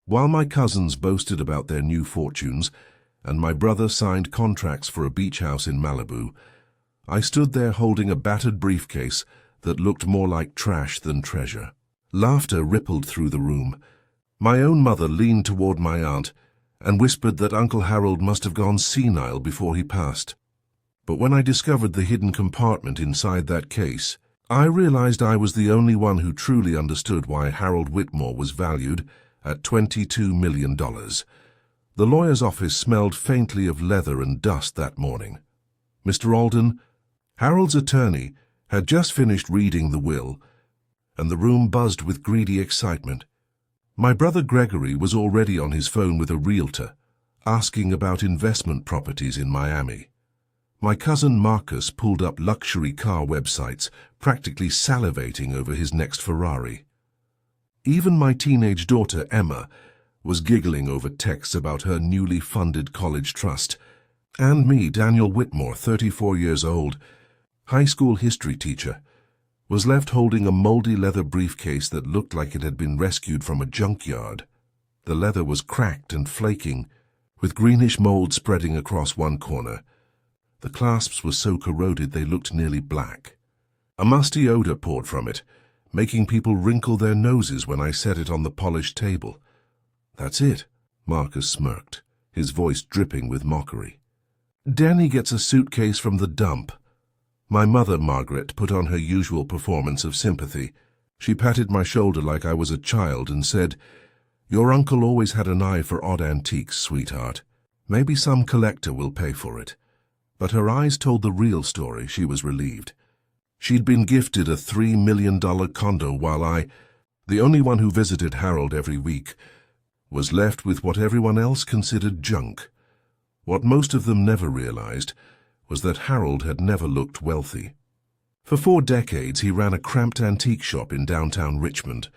While my cousins boasted about their new fortunes, and my brother signed contracts for a beach house in Malibu, I stood there holding a battered briefcase that looked more like trash than treasure. Laughter rippled through the room. My own mother leaned toward my aunt and whispered that Uncle Harold must have gone senile before he passed. But when I discovered the hidden compartment inside that case, I realized I was the only one who truly understood why Harold Whitmore was valued at $22 million. The lawyer's office smelled faintly of leather and dust that morning. Mr. Alden, Harold's attorney, had just finished reading the will, and the room buzzed with greedy excitement. My brother Gregory was already on his phone with a realtor, asking about investment properties in Miami. My cousin Marcus pulled up luxury car websites, practically salivating over his next Ferrari. Even my teenage daughter Emma was giggling over texts about her newly funded college trust. And me, Daniel Whitmore, 34 years old, high school history teacher, was left holding a moldy leather briefcase that looked like it had been rescued from a junkyard. The leather was cracked and flaking, with greenish mold spreading across one corner. The clasps were so corroded they looked nearly black. A musty odor poured from it, making people wrinkle their noses when I set it on the polished table. "That's it," Marcus smirked, his voice dripping with mockery. "Danny gets a suitcase from the dump." My mother, Margaret, put on her usual performance of sympathy. She patted my shoulder like I was a child and said, "Your uncle always had an eye for odd antiques, sweetheart. Maybe some collector will pay for it." But her eyes told the real story. She was relieved. She'd been gifted a $3 million condo while I, the only one who visited Harold every week, was left with what everyone else considered junk. What most of them never realized was that Harold had never looked wealthy. For 4 decades he ran a cramped antique shop in downtown Richmond,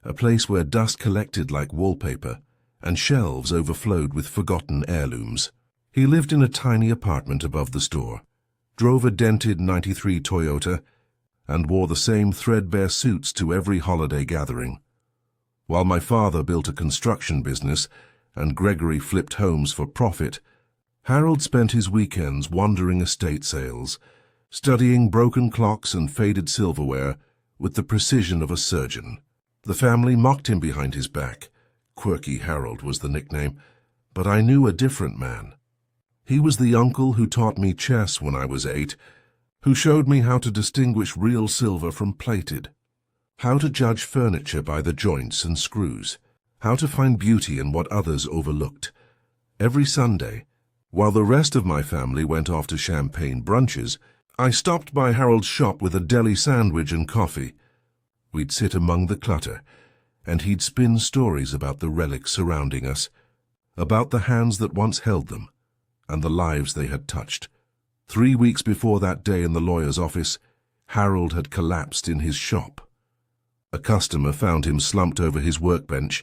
a place where dust collected like wallpaper and shelves overflowed with forgotten heirlooms. He lived in a tiny apartment above the store, drove a dented '93 Toyota, and wore the same threadbare suits to every holiday gathering. While my father built a construction business and Gregory flipped homes for profit, Harold spent his weekends wandering estate sales, studying broken clocks and faded silverware with the precision of a surgeon. The family mocked him behind his back. Quirky Harold was the nickname, but I knew a different man. He was the uncle who taught me chess when I was 8, who showed me how to distinguish real silver from plated, how to judge furniture by the joints and screws, how to find beauty in what others overlooked. Every Sunday, while the rest of my family went off to champagne brunches, I stopped by Harold's shop with a deli sandwich and coffee. We'd sit among the clutter, and he'd spin stories about the relics surrounding us, about the hands that once held them, and the lives they had touched. 3 weeks before that day in the lawyer's office, Harold had collapsed in his shop. A customer found him slumped over his workbench,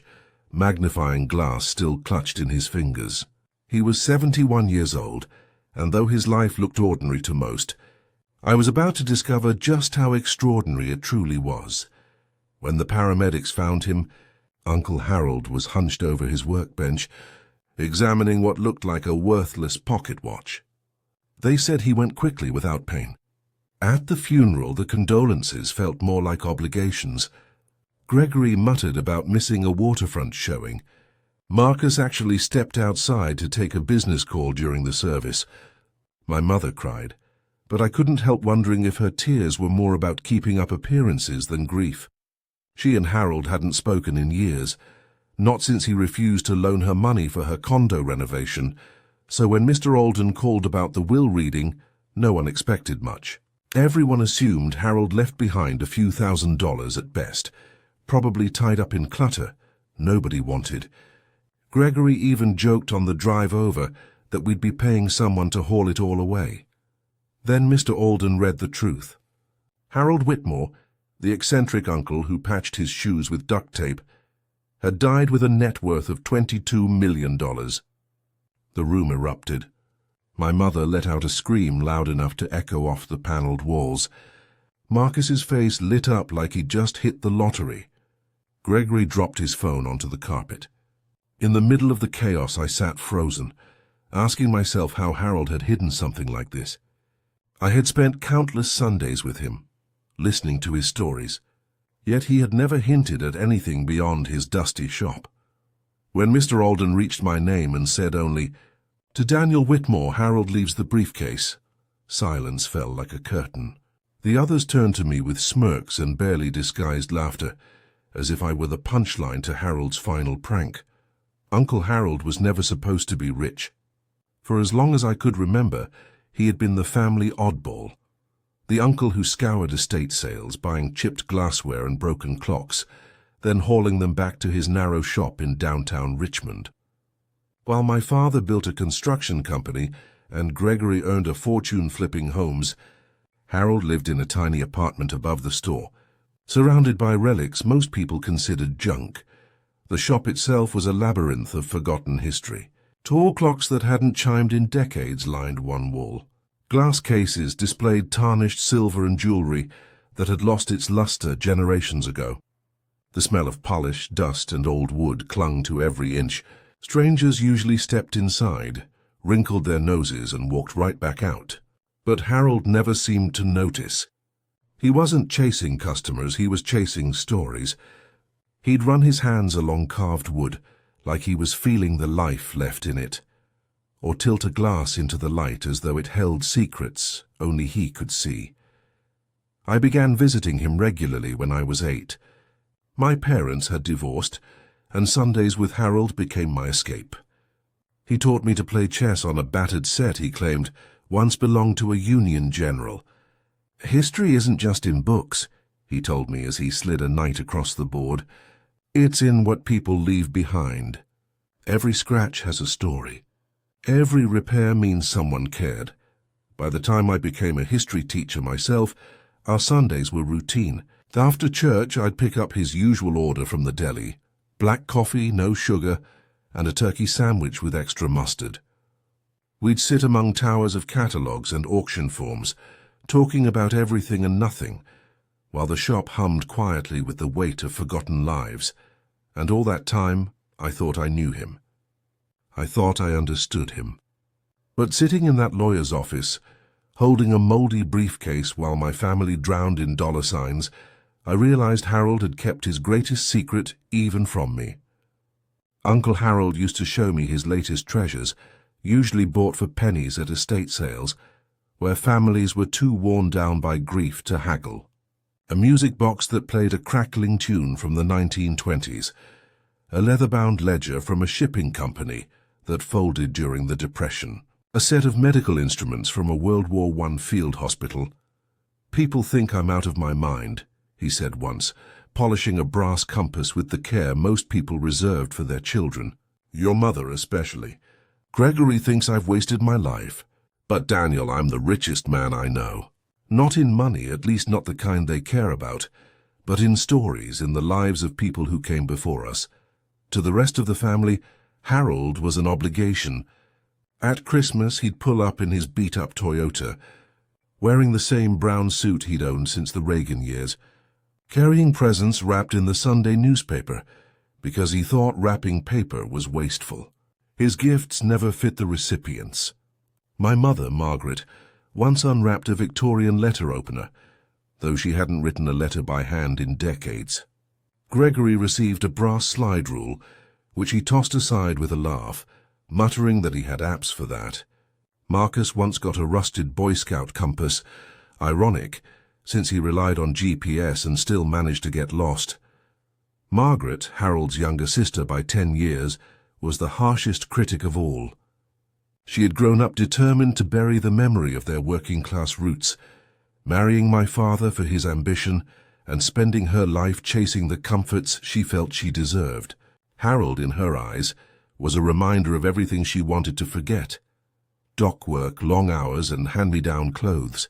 magnifying glass still clutched in his fingers. He was 71 years old, and though his life looked ordinary to most, I was about to discover just how extraordinary it truly was. When the paramedics found him, Uncle Harold was hunched over his workbench, examining what looked like a worthless pocket watch. They said he went quickly without pain. At the funeral, the condolences felt more like obligations. Gregory muttered about missing a waterfront showing. Marcus actually stepped outside to take a business call during the service. My mother cried, but I couldn't help wondering if her tears were more about keeping up appearances than grief. She and Harold hadn't spoken in years, not since he refused to loan her money for her condo renovation, so when Mr. Alden called about the will reading, no one expected much. Everyone assumed Harold left behind a few $1,000s at best, probably tied up in clutter nobody wanted. Gregory even joked on the drive over that we'd be paying someone to haul it all away. Then Mr. Alden read the truth. Harold Whitmore, the eccentric uncle who patched his shoes with duct tape, had died with a net worth of $22 million. The room erupted. My mother let out a scream loud enough to echo off the paneled walls. Marcus's face lit up like he'd just hit the lottery. Gregory dropped his phone onto the carpet. In the middle of the chaos, I sat frozen, asking myself how Harold had hidden something like this. I had spent countless Sundays with him, listening to his stories, yet he had never hinted at anything beyond his dusty shop. When Mr. Alden reached my name and said only, "To Daniel Whitmore, Harold leaves the briefcase," silence fell like a curtain. The others turned to me with smirks and barely disguised laughter, as if I were the punchline to Harold's final prank. Uncle Harold was never supposed to be rich. For as long as I could remember, he had been the family oddball. The uncle who scoured estate sales, buying chipped glassware and broken clocks, then hauling them back to his narrow shop in downtown Richmond. While my father built a construction company and Gregory earned a fortune flipping homes, Harold lived in a tiny apartment above the store, surrounded by relics most people considered junk. The shop itself was a labyrinth of forgotten history. Tall clocks that hadn't chimed in decades lined one wall. Glass cases displayed tarnished silver and jewelry that had lost its luster generations ago. The smell of polish, dust, and old wood clung to every inch. Strangers usually stepped inside, wrinkled their noses, and walked right back out. But Harold never seemed to notice. He wasn't chasing customers, he was chasing stories. He'd run his hands along carved wood, like he was feeling the life left in it, or tilt a glass into the light as though it held secrets only he could see. I began visiting him regularly when I was 8. My parents had divorced, and Sundays with Harold became my escape. He taught me to play chess on a battered set he claimed once belonged to a Union general. "History isn't just in books," he told me as he slid a knight across the board. "It's in what people leave behind. Every scratch has a story. Every repair means someone cared." By the time I became a history teacher myself, our Sundays were routine. After church, I'd pick up his usual order from the deli: black coffee, no sugar, and a turkey sandwich with extra mustard. We'd sit among towers of catalogues and auction forms, talking about everything and nothing, while the shop hummed quietly with the weight of forgotten lives. And all that time, I thought I knew him. I thought I understood him. But sitting in that lawyer's office, holding a moldy briefcase while my family drowned in dollar signs, I realized Harold had kept his greatest secret even from me. Uncle Harold used to show me his latest treasures, usually bought for pennies at estate sales, where families were too worn down by grief to haggle. A music box that played a crackling tune from the 1920s, a leather-bound ledger from a shipping company that folded during the Depression, a set of medical instruments from a World War I field hospital. "People think I'm out of my mind," he said once, polishing a brass compass with the care most people reserved for their children. "Your mother especially. Gregory thinks I've wasted my life. But Daniel, I'm the richest man I know. Not in money, at least not the kind they care about, but in stories, in the lives of people who came before us. To the rest of the family, Harold was an obligation. At Christmas, he'd pull up in his beat-up Toyota, wearing the same brown suit he'd owned since the Reagan years, carrying presents wrapped in the Sunday newspaper, because he thought wrapping paper was wasteful. His gifts never fit the recipients. My mother, Margaret, once unwrapped a Victorian letter opener, though she hadn't written a letter by hand in decades. Gregory received a brass slide rule, which he tossed aside with a laugh, muttering that he had apps for that. Marcus once got a rusted Boy Scout compass, ironic, since he relied on GPS and still managed to get lost. Margaret, Harold's younger sister by 10 years, was the harshest critic of all. She had grown up determined to bury the memory of their working-class roots, marrying my father for his ambition and spending her life chasing the comforts she felt she deserved. Harold, in her eyes, was a reminder of everything she wanted to forget: dock work, long hours, and hand-me-down clothes.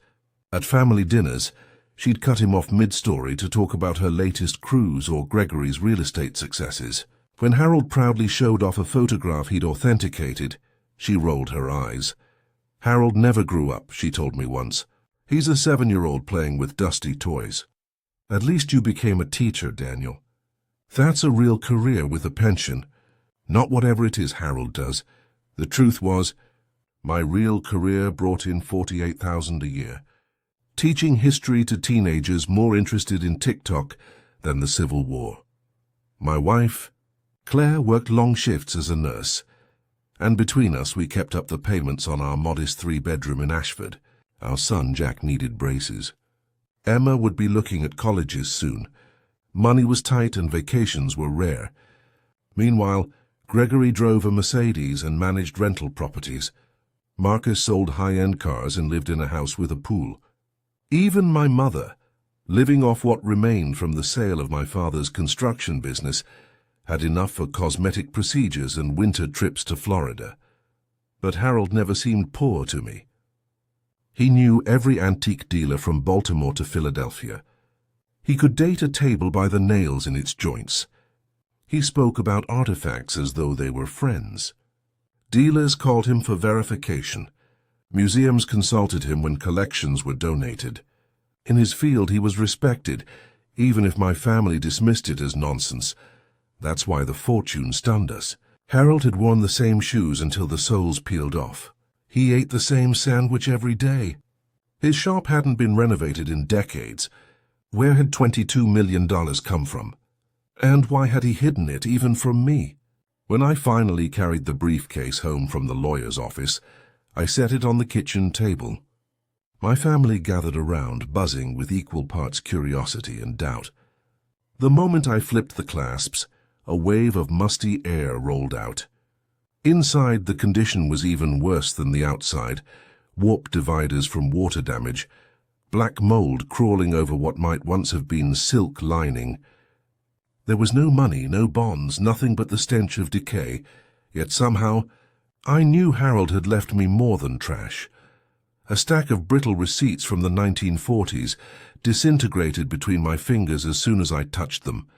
At family dinners, she'd cut him off mid-story to talk about her latest cruise or Gregory's real estate successes. When Harold proudly showed off a photograph he'd authenticated, she rolled her eyes. "Harold never grew up," she told me once. "He's a 7-year-old playing with dusty toys." "At least you became a teacher, Daniel. That's a real career with a pension. Not whatever it is Harold does. The truth was, my real career brought in $48,000 a year, teaching history to teenagers more interested in TikTok than the Civil War. My wife, Claire, worked long shifts as a nurse, and between us we kept up the payments on our modest 3-bedroom in Ashford. Our son Jack needed braces. Emma would be looking at colleges soon. Money was tight and vacations were rare. Meanwhile, Gregory drove a Mercedes and managed rental properties. Marcus sold high-end cars and lived in a house with a pool. Even my mother, living off what remained from the sale of my father's construction business, had enough for cosmetic procedures and winter trips to Florida. But Harold never seemed poor to me. He knew every antique dealer from Baltimore to Philadelphia. He could date a table by the nails in its joints. He spoke about artifacts as though they were friends. Dealers called him for verification. Museums consulted him when collections were donated. In his field he was respected, even if my family dismissed it as nonsense. That's why the fortune stunned us. Harold had worn the same shoes until the soles peeled off. He ate the same sandwich every day. His shop hadn't been renovated in decades. Where had $22 million come from? And why had he hidden it even from me? When I finally carried the briefcase home from the lawyer's office, I set it on the kitchen table. My family gathered around, buzzing with equal parts curiosity and doubt. The moment I flipped the clasps, a wave of musty air rolled out. Inside, the condition was even worse than the outside. Warped dividers from water damage, black mold crawling over what might once have been silk lining. There was no money, no bonds, nothing but the stench of decay, yet somehow I knew Harold had left me more than trash. A stack of brittle receipts from the 1940s disintegrated between my fingers as soon as I touched them.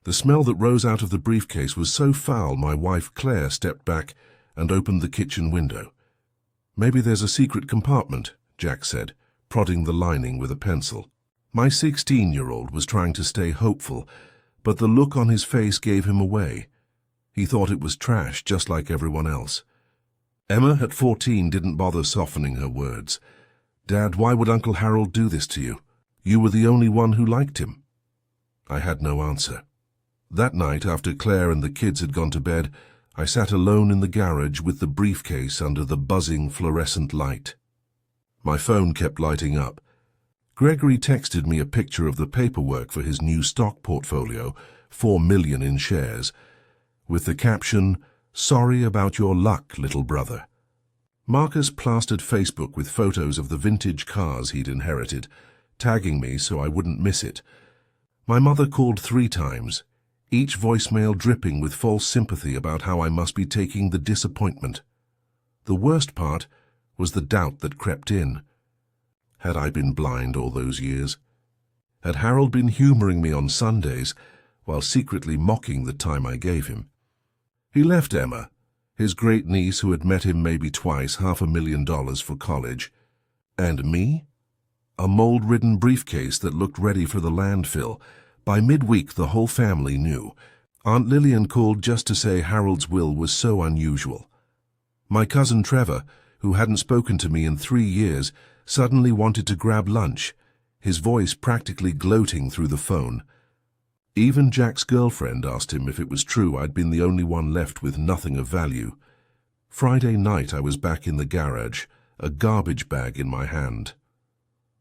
The smell that rose out of the briefcase was so foul my wife Claire stepped back and opened the kitchen window. "Maybe there's a secret compartment," Jack said, prodding the lining with a pencil. My 16-year-old was trying to stay hopeful, but the look on his face gave him away. He thought it was trash, just like everyone else. Emma, at 14, didn't bother softening her words. "Dad, why would Uncle Harold do this to you? You were the only one who liked him." I had no answer. That night, after Claire and the kids had gone to bed, I sat alone in the garage with the briefcase under the buzzing fluorescent light. My phone kept lighting up. Gregory texted me a picture of the paperwork for his new stock portfolio, 4 million in shares, with the caption, "Sorry about your luck, little brother." Marcus plastered Facebook with photos of the vintage cars he'd inherited, tagging me so I wouldn't miss it. My mother called 3 times, each voicemail dripping with false sympathy about how I must be taking the disappointment. The worst part was the doubt that crept in. Had I been blind all those years? Had Harold been humoring me on Sundays while secretly mocking the time I gave him? He left Emma, his great niece who had met him maybe twice, $500,000 for college. And me? A mold-ridden briefcase that looked ready for the landfill. By midweek, the whole family knew. Aunt Lillian called just to say Harold's will was so unusual. My cousin Trevor, who hadn't spoken to me in 3 years, suddenly wanted to grab lunch, his voice practically gloating through the phone. Even Jack's girlfriend asked him if it was true I'd been the only one left with nothing of value. Friday night I was back in the garage, a garbage bag in my hand.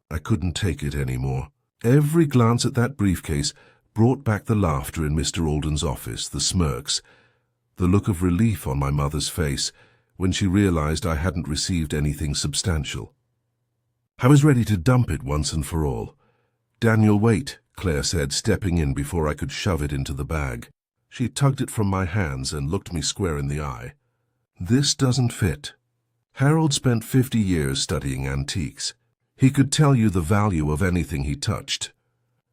I couldn't take it anymore. Every glance at that briefcase brought back the laughter in Mr. Alden's office, the smirks, the look of relief on my mother's face when she realized I hadn't received anything substantial. I was ready to dump it once and for all. "Daniel, wait," Claire said, stepping in before I could shove it into the bag. She tugged it from my hands and looked me square in the eye. "This doesn't fit." Harold spent 50 years studying antiques. He could tell you the value of anything he touched.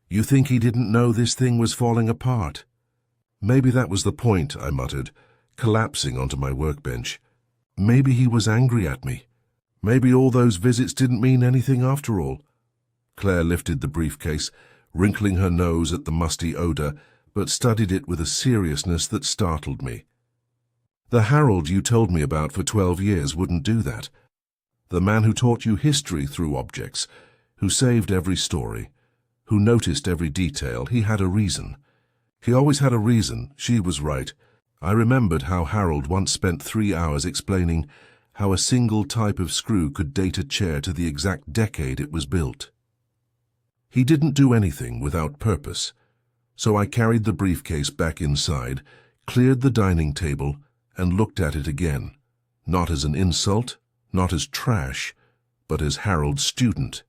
You think he didn't know this thing was falling apart? Maybe that was the point, I muttered, collapsing onto my workbench. Maybe he was angry at me. Maybe all those visits didn't mean anything after all. Claire lifted the briefcase, wrinkling her nose at the musty odor, but studied it with a seriousness that startled me. The Harold you told me about for 12 years wouldn't do that. The man who taught you history through objects, who saved every story, who noticed every detail, he had a reason. He always had a reason. She was right. I remembered how Harold once spent 3 hours explaining how a single type of screw could date a chair to the exact decade it was built. He didn't do anything without purpose, so I carried the briefcase back inside, cleared the dining table, and looked at it again, not as an insult, not as trash, but as Harold's student.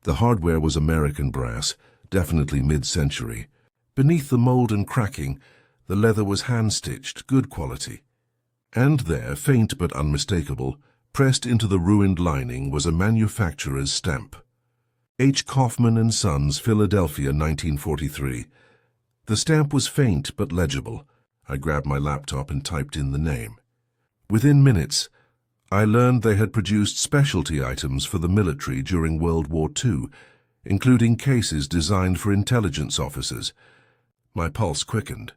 The hardware was American brass, definitely mid-century. Beneath the mold and cracking, the leather was hand-stitched, good quality. And there, faint but unmistakable, pressed into the ruined lining, was a manufacturer's stamp. H. Kaufman & Sons, Philadelphia, 1943. The stamp was faint but legible. I grabbed my laptop and typed in the name. Within minutes, I learned they had produced specialty items for the military during World War II, including cases designed for intelligence officers. My pulse quickened.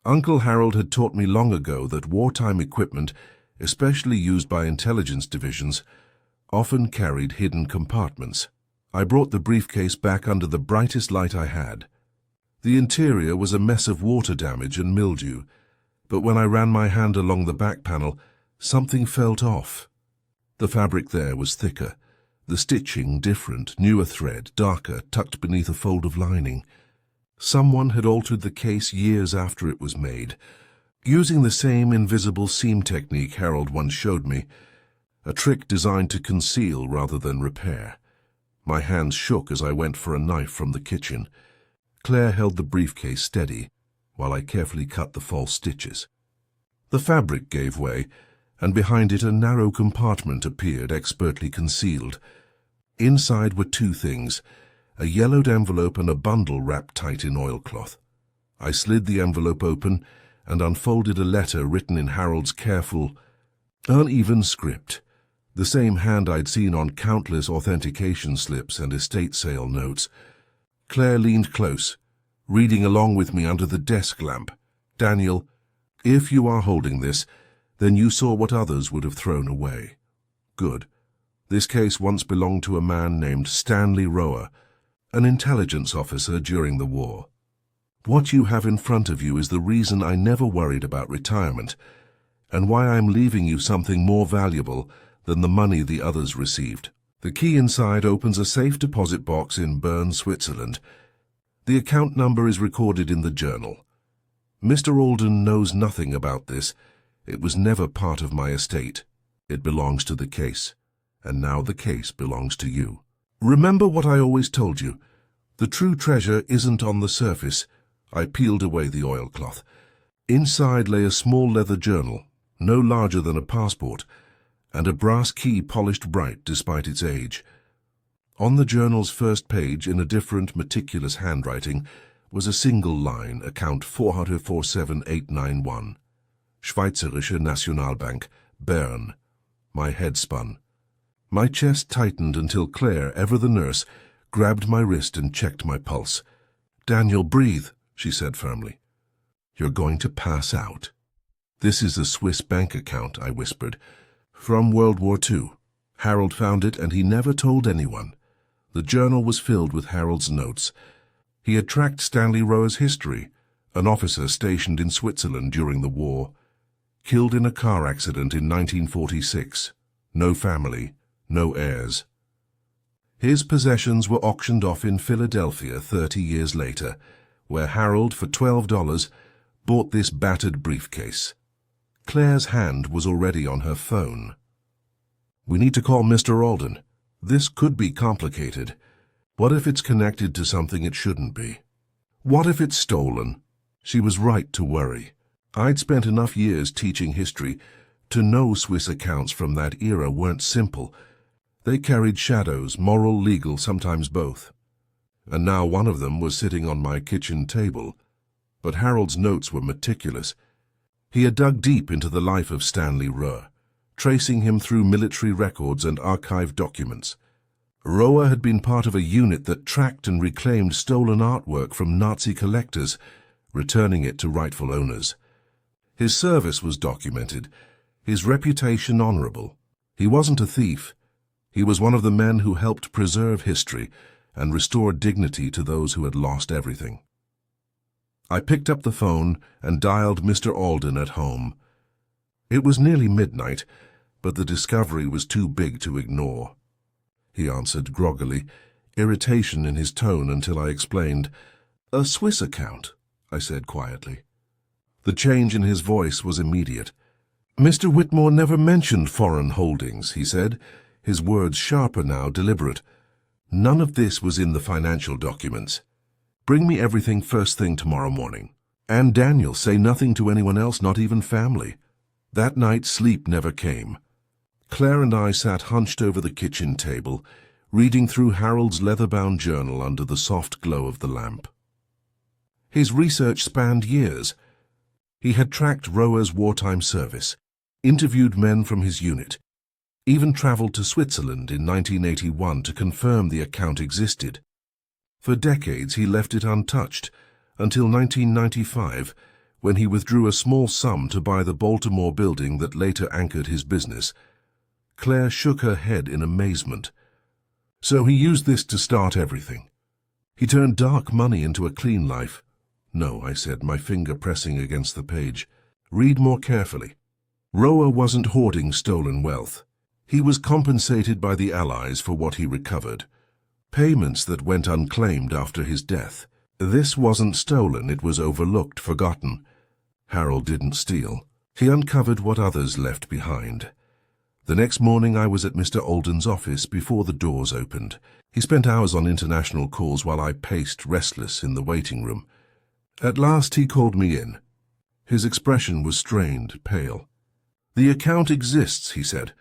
Uncle Harold had taught me long ago that wartime equipment, especially used by intelligence divisions, often carried hidden compartments. I brought the briefcase back under the brightest light I had. The interior was a mess of water damage and mildew, but when I ran my hand along the back panel, something felt off. The fabric there was thicker, the stitching different, newer thread, darker, tucked beneath a fold of lining. Someone had altered the case years after it was made, using the same invisible seam technique Harold once showed me, a trick designed to conceal rather than repair. My hands shook as I went for a knife from the kitchen. Claire held the briefcase steady, while I carefully cut the false stitches. The fabric gave way, and behind it a narrow compartment appeared, expertly concealed. Inside were two things, a yellowed envelope and a bundle wrapped tight in oilcloth. I slid the envelope open and unfolded a letter written in Harold's careful, uneven script, the same hand I'd seen on countless authentication slips and estate sale notes. Claire leaned close, reading along with me under the desk lamp. "Daniel, if you are holding this, then you saw what others would have thrown away. Good. This case once belonged to a man named Stanley Rower, an intelligence officer during the war. What you have in front of you is the reason I never worried about retirement, and why I'm leaving you something more valuable than the money the others received. The key inside opens a safe deposit box in Bern, Switzerland. The account number is recorded in the journal. Mr. Alden knows nothing about this. It was never part of my estate. It belongs to the case, and now the case belongs to you. Remember what I always told you. The true treasure isn't on the surface." I peeled away the oilcloth. Inside lay a small leather journal, no larger than a passport, and a brass key polished bright despite its age. On the journal's first page, in a different, meticulous handwriting, was a single line, account 447,891. Schweizerische Nationalbank, Bern. My head spun. My chest tightened until Claire, ever the nurse, grabbed my wrist and checked my pulse. "Daniel, breathe," she said firmly. "You're going to pass out." "This is a Swiss bank account," I whispered. "From World War II. Harold found it, and he never told anyone." The journal was filled with Harold's notes. He had tracked Stanley Rower's history, an officer stationed in Switzerland during the war. Killed in a car accident in 1946. No family, no heirs. His possessions were auctioned off in Philadelphia 30 years later, where Harold, for $12, bought this battered briefcase. Claire's hand was already on her phone. "We need to call Mr. Alden. This could be complicated. What if it's connected to something it shouldn't be? What if it's stolen?" She was right to worry. I'd spent enough years teaching history to know Swiss accounts from that era weren't simple. They carried shadows, moral, legal, sometimes both. And now one of them was sitting on my kitchen table. But Harold's notes were meticulous. He had dug deep into the life of Stanley Rower, tracing him through military records and archived documents. Rower had been part of a unit that tracked and reclaimed stolen artwork from Nazi collectors, returning it to rightful owners. His service was documented, his reputation honorable. He wasn't a thief. He was one of the men who helped preserve history and restore dignity to those who had lost everything. I picked up the phone and dialed Mr. Alden at home. It was nearly midnight, but the discovery was too big to ignore. He answered groggily, irritation in his tone until I explained. "A Swiss account," I said quietly. The change in his voice was immediate. "Mr. Whitmore never mentioned foreign holdings," he said, his words sharper now, deliberate. "None of this was in the financial documents. Bring me everything first thing tomorrow morning. And Daniel, say nothing to anyone else, not even family." That night sleep never came. Claire and I sat hunched over the kitchen table, reading through Harold's leather-bound journal under the soft glow of the lamp. His research spanned years. He had tracked Roa's wartime service, interviewed men from his unit, even traveled to Switzerland in 1981 to confirm the account existed. For decades he left it untouched, until 1995, when he withdrew a small sum to buy the Baltimore building that later anchored his business. Claire shook her head in amazement. "So he used this to start everything. He turned dark money into a clean life." "No," I said, my finger pressing against the page. "Read more carefully. Roa wasn't hoarding stolen wealth. He was compensated by the Allies for what he recovered. Payments that went unclaimed after his death. This wasn't stolen, it was overlooked, forgotten. Harold didn't steal. He uncovered what others left behind." The next morning I was at Mr. Alden's office before the doors opened. He spent hours on international calls while I paced restless in the waiting room. At last he called me in. His expression was strained, pale. "The account exists," he said.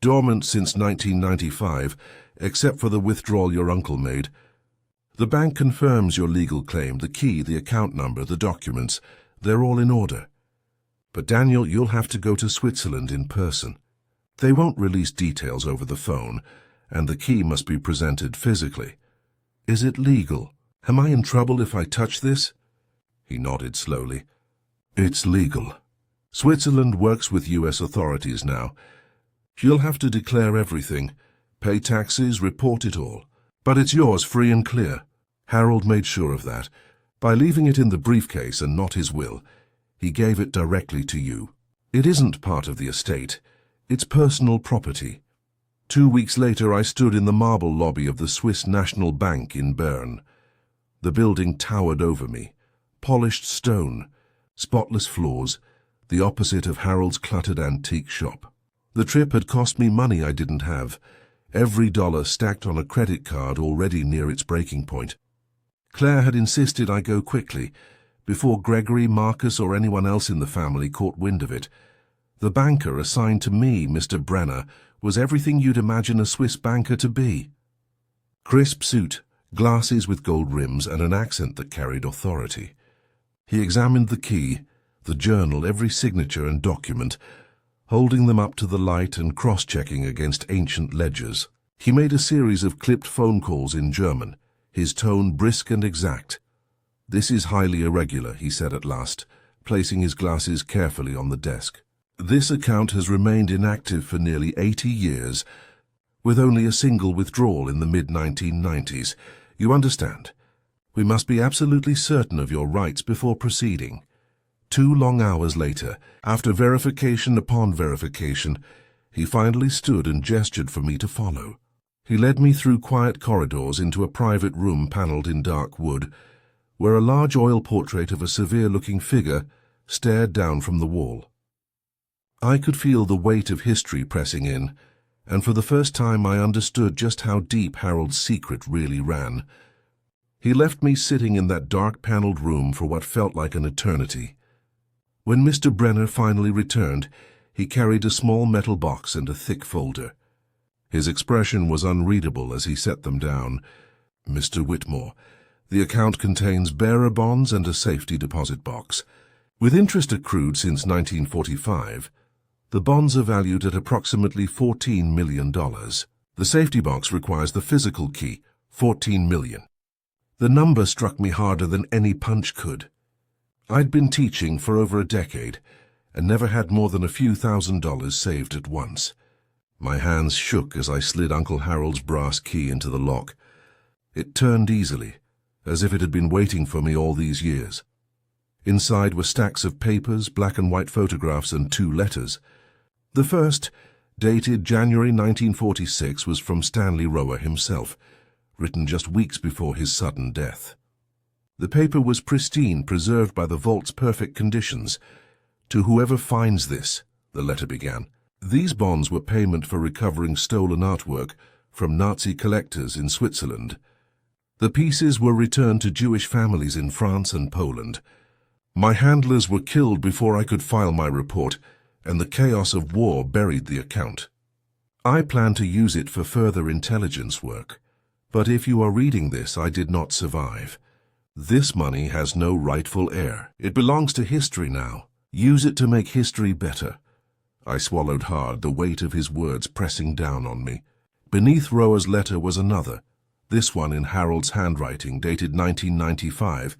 "Dormant since 1995, except for the withdrawal your uncle made. The bank confirms your legal claim, the key, the account number, the documents. They're all in order. But Daniel, you'll have to go to Switzerland in person. They won't release details over the phone, and the key must be presented physically. Is it legal? Am I in trouble if I touch this?" He nodded slowly. "It's legal. Switzerland works with U.S. authorities now. You'll have to declare everything, pay taxes, report it all. But it's yours free and clear." Harold made sure of that. By leaving it in the briefcase and not his will, he gave it directly to you. It isn't part of the estate. It's personal property. 2 weeks later I stood in the marble lobby of the Swiss National Bank in Bern. The building towered over me. Polished stone, spotless floors, the opposite of Harold's cluttered antique shop. The trip had cost me money I didn't have, every dollar stacked on a credit card already near its breaking point. Claire had insisted I go quickly, before Gregory, Marcus, or anyone else in the family caught wind of it. The banker assigned to me, Mr. Brenner, was everything you'd imagine a Swiss banker to be. Crisp suit, glasses with gold rims, and an accent that carried authority. He examined the key, the journal, every signature and document, holding them up to the light and cross-checking against ancient ledgers. He made a series of clipped phone calls in German, his tone brisk and exact. "This is highly irregular," he said at last, placing his glasses carefully on the desk. "This account has remained inactive for nearly 80 years, with only a single withdrawal in the mid-1990s. You understand? We must be absolutely certain of your rights before proceeding." 2 long hours later, after verification upon verification, he finally stood and gestured for me to follow. He led me through quiet corridors into a private room panelled in dark wood, where a large oil portrait of a severe-looking figure stared down from the wall. I could feel the weight of history pressing in, and for the first time I understood just how deep Harold's secret really ran. He left me sitting in that dark panelled room for what felt like an eternity. When Mr. Brenner finally returned, he carried a small metal box and a thick folder. His expression was unreadable as he set them down. "Mr. Whitmore, the account contains bearer bonds and a safety deposit box. With interest accrued since 1945, the bonds are valued at approximately $14 million. The safety box requires the physical key, $14 million. The number struck me harder than any punch could. I'd been teaching for over a decade, and never had more than a few $1,000s saved at once. My hands shook as I slid Uncle Harold's brass key into the lock. It turned easily, as if it had been waiting for me all these years. Inside were stacks of papers, black and white photographs, and 2 letters. The first, dated January 1946, was from Stanley Rower himself, written just weeks before his sudden death. The paper was pristine, preserved by the vault's perfect conditions. "To whoever finds this," the letter began. These bonds were payment for recovering stolen artwork from Nazi collectors in Switzerland. The pieces were returned to Jewish families in France and Poland. My handlers were killed before I could file my report, and the chaos of war buried the account. I plan to use it for further intelligence work. But if you are reading this, I did not survive. This money has no rightful heir. It belongs to history now. Use it to make history better. I swallowed hard, the weight of his words pressing down on me. Beneath Rower's letter was another, this one in Harold's handwriting, dated 1995,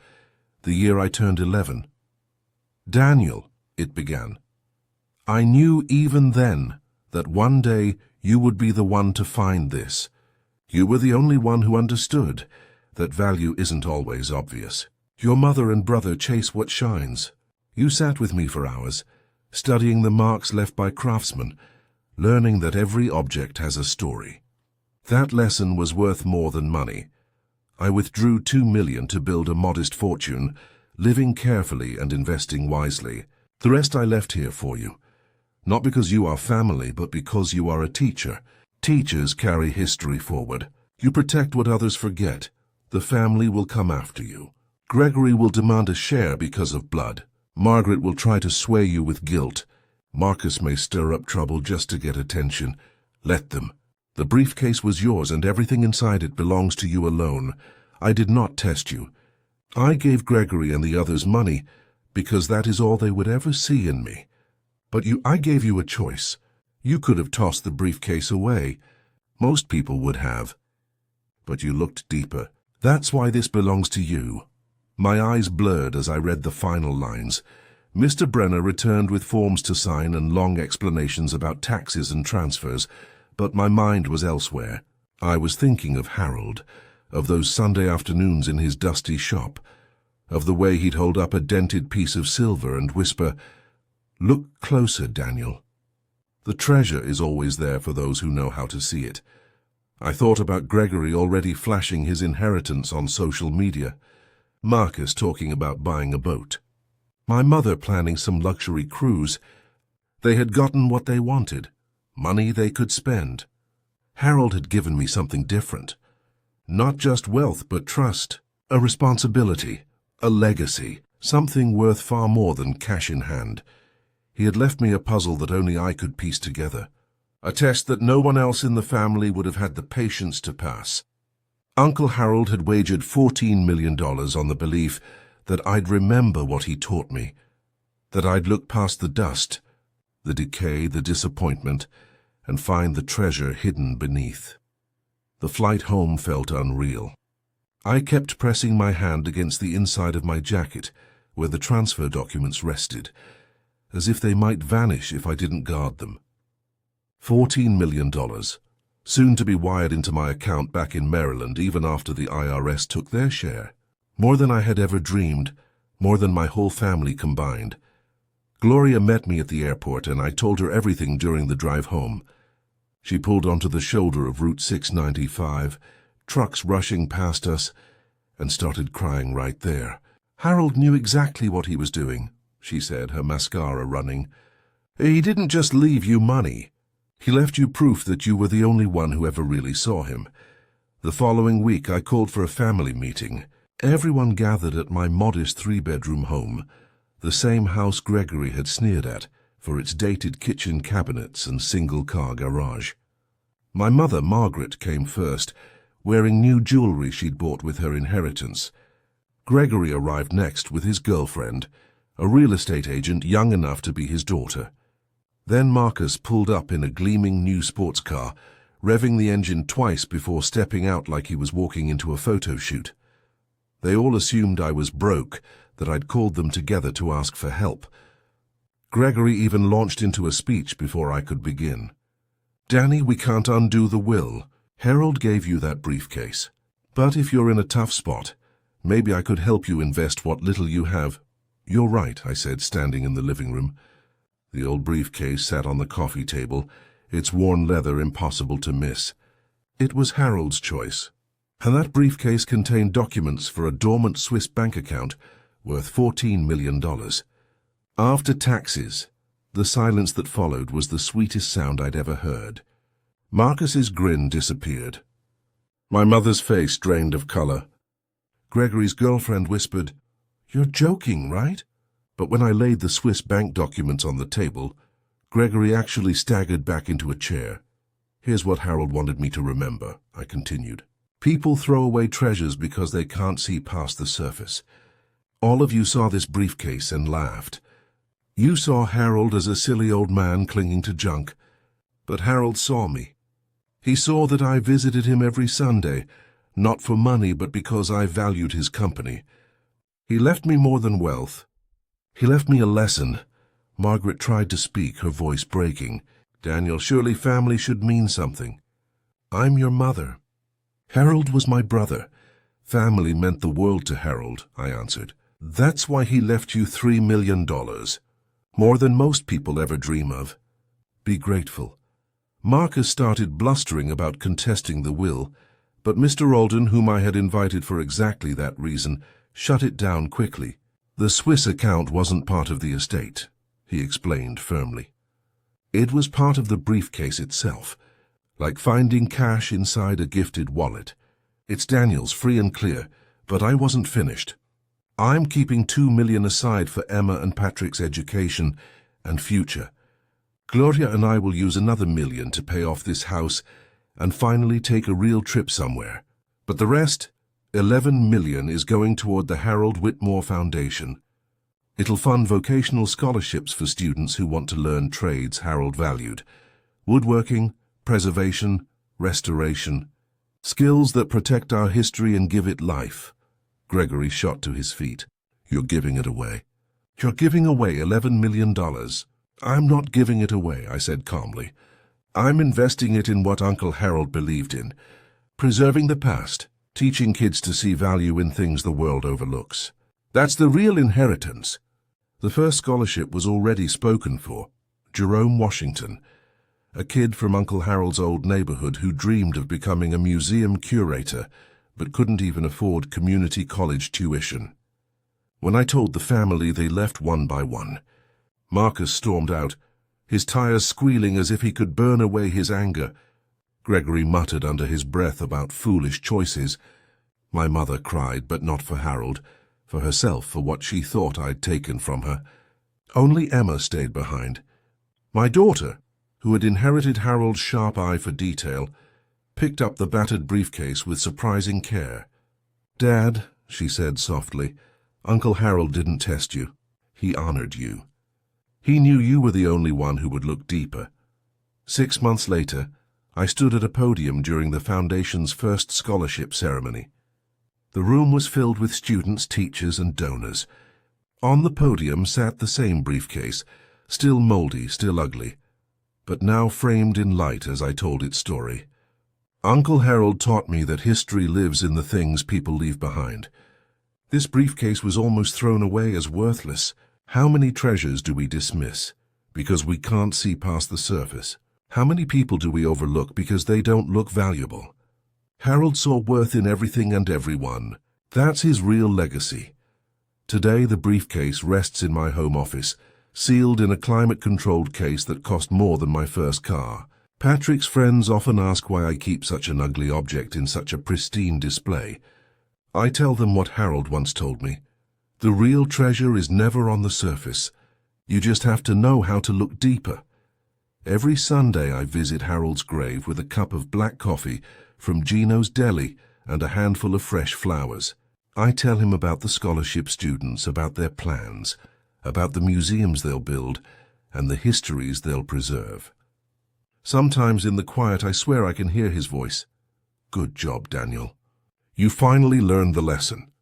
the year I turned 11. "Daniel," it began, "I knew even then that one day you would be the one to find this. You were the only one who understood that value isn't always obvious. Your mother and brother chase what shines. You sat with me for hours, studying the marks left by craftsmen, learning that every object has a story. That lesson was worth more than money. I withdrew $2 million to build a modest fortune, living carefully and investing wisely. The rest I left here for you. Not because you are family, but because you are a teacher. Teachers carry history forward. You protect what others forget. The family will come after you. Gregory will demand a share because of blood. Margaret will try to sway you with guilt. Marcus may stir up trouble just to get attention. Let them. The briefcase was yours, and everything inside it belongs to you alone. I did not test you. I gave Gregory and the others money because that is all they would ever see in me. But I gave you a choice. You could have tossed the briefcase away. Most people would have. But you looked deeper. That's why this belongs to you." My eyes blurred as I read the final lines. Mr. Brenner returned with forms to sign and long explanations about taxes and transfers, but my mind was elsewhere. I was thinking of Harold, of those Sunday afternoons in his dusty shop, of the way he'd hold up a dented piece of silver and whisper, "Look closer, Daniel. The treasure is always there for those who know how to see it." I thought about Gregory already flashing his inheritance on social media, Marcus talking about buying a boat, my mother planning some luxury cruise. They had gotten what they wanted, money they could spend. Harold had given me something different. Not just wealth, but trust, a responsibility, a legacy, something worth far more than cash in hand. He had left me a puzzle that only I could piece together, a test that no one else in the family would have had the patience to pass. Uncle Harold had wagered $14 million on the belief that I'd remember what he taught me, that I'd look past the dust, the decay, the disappointment, and find the treasure hidden beneath. The flight home felt unreal. I kept pressing my hand against the inside of my jacket, where the transfer documents rested, as if they might vanish if I didn't guard them. $14 million. Soon to be wired into my account back in Maryland even after the IRS took their share. More than I had ever dreamed, more than my whole family combined. Gloria met me at the airport and I told her everything during the drive home. She pulled onto the shoulder of Route 695, trucks rushing past us, and started crying right there. "Harold knew exactly what he was doing," she said, her mascara running. "He didn't just leave you money. He left you proof that you were the only one who ever really saw him." The following week, I called for a family meeting. Everyone gathered at my modest 3-bedroom home, the same house Gregory had sneered at for its dated kitchen cabinets and single-car garage. My mother, Margaret, came first, wearing new jewelry she'd bought with her inheritance. Gregory arrived next with his girlfriend, a real estate agent young enough to be his daughter. Then Marcus pulled up in a gleaming new sports car, revving the engine twice before stepping out like he was walking into a photo shoot. They all assumed I was broke, that I'd called them together to ask for help. Gregory even launched into a speech before I could begin. "Danny, we can't undo the will. Harold gave you that briefcase. But if you're in a tough spot, maybe I could help you invest what little you have." "You're right," I said, standing in the living room. The old briefcase sat on the coffee table, its worn leather impossible to miss. It was Harold's choice. And that briefcase contained documents for a dormant Swiss bank account worth $14 million. After taxes, the silence that followed was the sweetest sound I'd ever heard. Marcus's grin disappeared. My mother's face drained of color. Gregory's girlfriend whispered, "You're joking, right?" But when I laid the Swiss bank documents on the table, Gregory actually staggered back into a chair. "Here's what Harold wanted me to remember," I continued. "People throw away treasures because they can't see past the surface. All of you saw this briefcase and laughed. You saw Harold as a silly old man clinging to junk. But Harold saw me. He saw that I visited him every Sunday, not for money but because I valued his company. He left me more than wealth. He left me a lesson." Margaret tried to speak, her voice breaking. "Daniel, surely family should mean something." "I'm your mother." "Harold was my brother. Family meant the world to Harold," I answered. "That's why he left you $3 million. More than most people ever dream of. Be grateful." Marcus started blustering about contesting the will, but Mr. Alden, whom I had invited for exactly that reason, shut it down quickly. "The Swiss account wasn't part of the estate," he explained firmly. "It was part of the briefcase itself, like finding cash inside a gifted wallet. It's Daniel's, free and clear, but I wasn't finished. I'm keeping $2 million aside for Emma and Patrick's education and future. Gloria and I will use another $1 million to pay off this house and finally take a real trip somewhere. But the rest, $11 million, is going toward the Harold Whitmore Foundation. It'll fund vocational scholarships for students who want to learn trades Harold valued. Woodworking, preservation, restoration. Skills that protect our history and give it life." Gregory shot to his feet. "You're giving it away." "You're giving away $11 million. I'm not giving it away," I said calmly. "I'm investing it in what Uncle Harold believed in. Preserving the past, teaching kids to see value in things the world overlooks. That's the real inheritance." The first scholarship was already spoken for. Jerome Washington, a kid from Uncle Harold's old neighborhood who dreamed of becoming a museum curator, but couldn't even afford community college tuition. When I told the family, they left one by one. Marcus stormed out, his tires squealing as if he could burn away his anger. Gregory muttered under his breath about foolish choices. My mother cried, but not for Harold, for herself, for what she thought I'd taken from her. Only Emma stayed behind. My daughter, who had inherited Harold's sharp eye for detail, picked up the battered briefcase with surprising care. "Dad," she said softly, "Uncle Harold didn't test you. He honored you. He knew you were the only one who would look deeper." 6 months later, I stood at a podium during the Foundation's first scholarship ceremony. The room was filled with students, teachers, and donors. On the podium sat the same briefcase, still moldy, still ugly, but now framed in light as I told its story. Uncle Harold taught me that history lives in the things people leave behind. This briefcase was almost thrown away as worthless. How many treasures do we dismiss because we can't see past the surface? How many people do we overlook because they don't look valuable? Harold saw worth in everything and everyone. That's his real legacy. Today the briefcase rests in my home office, sealed in a climate-controlled case that cost more than my first car. Patrick's friends often ask why I keep such an ugly object in such a pristine display. I tell them what Harold once told me. The real treasure is never on the surface. You just have to know how to look deeper. Every Sunday I visit Harold's grave with a cup of black coffee from Gino's Deli and a handful of fresh flowers. I tell him about the scholarship students, about their plans, about the museums they'll build, and the histories they'll preserve. Sometimes in the quiet I swear I can hear his voice. "Good job, Daniel. You finally learned the lesson.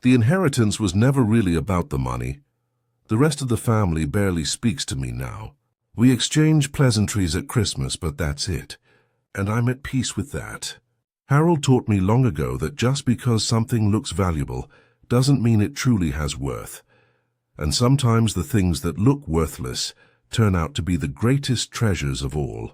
The inheritance was never really about the money. The rest of the family barely speaks to me now. We exchange pleasantries at Christmas, but that's it. And I'm at peace with that. Harold taught me long ago that just because something looks valuable doesn't mean it truly has worth. And sometimes the things that look worthless turn out to be the greatest treasures of all.